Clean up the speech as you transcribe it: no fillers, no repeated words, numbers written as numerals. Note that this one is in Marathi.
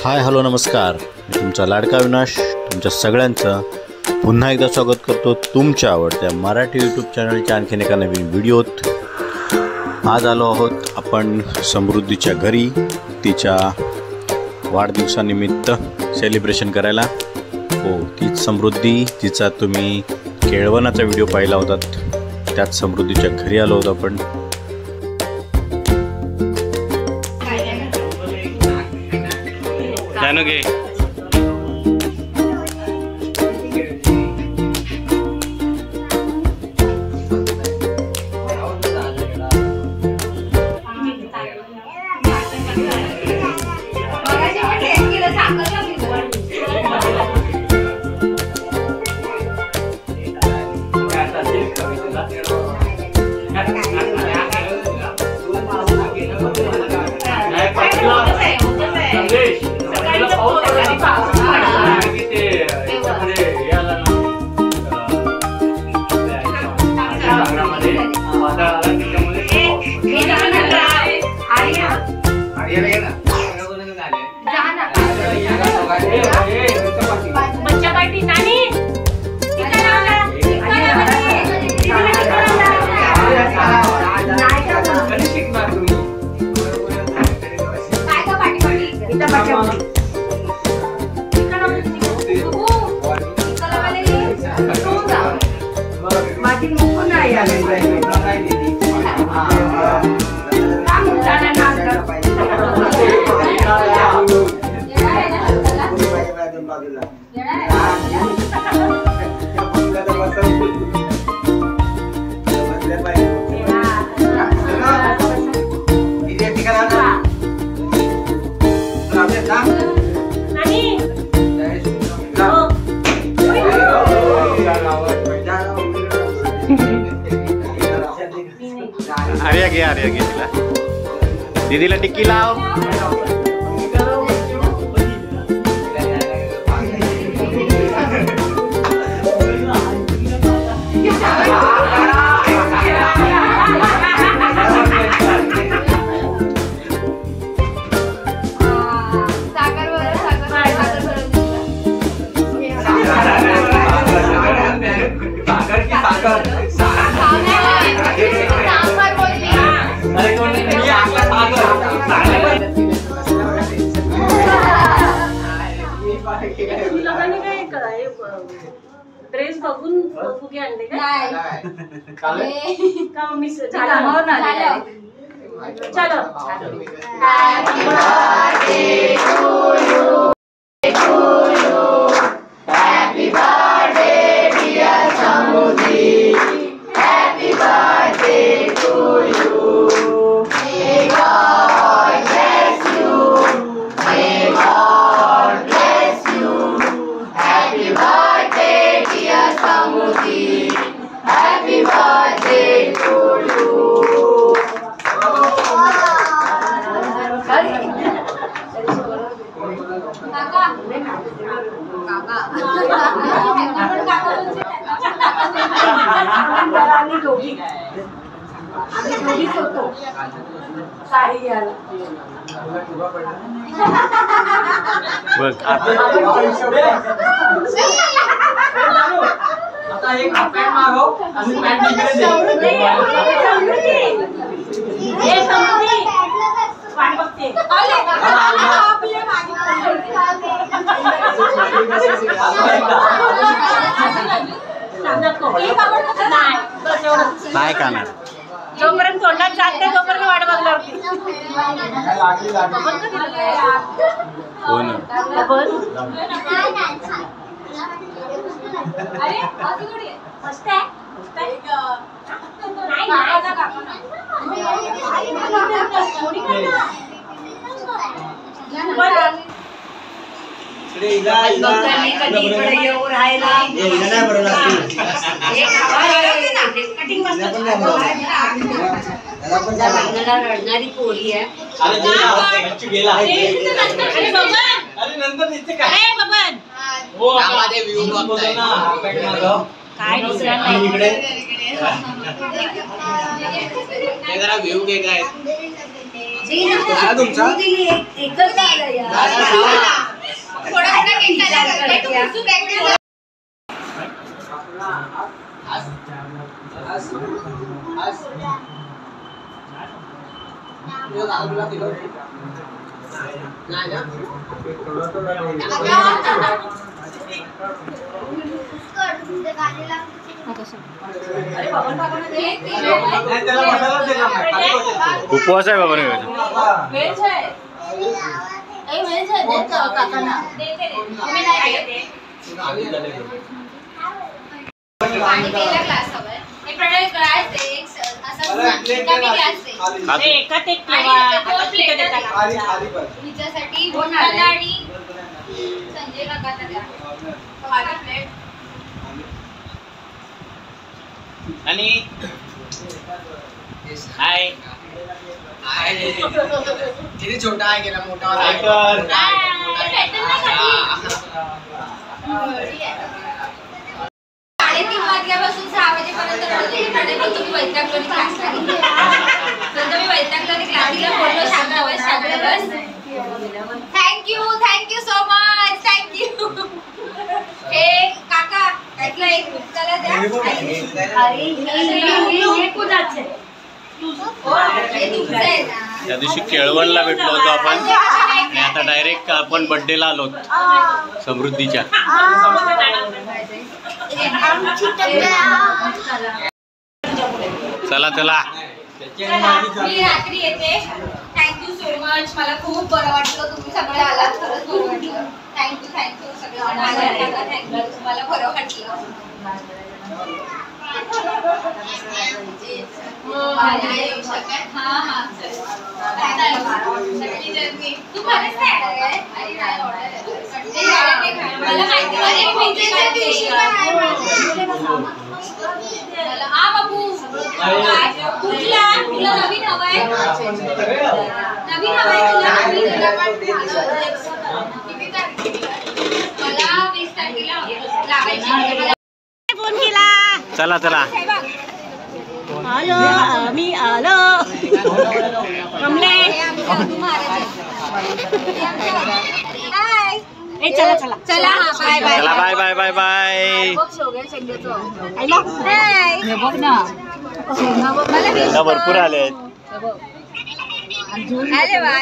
हाय हॅलो नमस्कार, मी तुमचा लाडका अविनाश तुमच्या सगळ्यांचं पुन्हा एकदा स्वागत करतो तुमच्या आवडत्या मराठी यूट्यूब चॅनलच्या आणखीन एका नवीन व्हिडिओत। आज आलो आहोत आपण समृद्धीच्या घरी तिच्या वाढदिवसानिमित्त सेलिब्रेशन करायला। हो, तीच समृद्धी जिचा तुम्ही केळवणाचा व्हिडिओ पाहिला होता, त्याच समृद्धीच्या घरी आलो होतो आपण। जानूगे आर्या घे तिला, दीदीला टिक्की लाव। ड्रेस बघून फुगे आणले का मी चलो Happy birthday dear Samruddhi, happy birthday to you. May God bless you, may God bless you. Happy birthday dear Samruddhi, happy birthday to you. आम्ही दोघीच होतो साडी घ्यायला। आता एक पॅन्ट मागव आणि पॅन्ट इकडे दे। हे समृद्धी वाट बघते। नाही का ना, जोपर्यंत तोंडात जात नाही तोपर्यंत वाट बघल्यावरती हो ना। रडणारी पोरी आहे। जरा व्ह्यू घे काय तुमचा एकच आलं यार। उपवास आहे बाबा व्हेज आहे व्हेज आहे देत काकांना तुम्ही नाही खात ते पाणी प्यायला ग्लास हवाय हे प्रोडक्ट ग्लास आहे एक असा कमी ग्लास आहे ते एकात एक ठेवा आता प्लेट देता हिच्यासाठी बोनाला आणि संजय काकांना द्या खाली प्लेट आणि हाय किती छोटा आहे गेला मोठा साडेतीन वाजल्यापासून 6 वाजेपर्यंत तुम्ही वैतागलोनी क्लासला गेले तर तुम्ही वैतागलोनी क्लासला बोललो शांत बस थँक्यू सो मच थँक्यू हे काका त्यातला एक गुप्ताला द्या हे कुणाचे हे तुमचं आहे ना त्या दिवशी केळवणला भेटलो होतो आपण आणि आता डायरेक्ट आपण बर्थडेला आलो समृद्धीच्या. चला चला मी रात्री येते थँक्यू सो मच मला खूप बरं वाटलं तुम्ही सगळे आलात खरंच बरं वाटलं थँक्यू सगळेजण आले थँक्यू तुम्हाला बरं वाटलं तू खरंच मला माहिती बाबू तुला नवीन हवंय नवीन हवंय तुला मला 20 तारखेला लावायची फोन केला चला चला आलो आम्ही आलो कमले ए चला चला चला बाय बाय चला बाय बाय बाय बाय. शेंगा भरपूर आले आले वा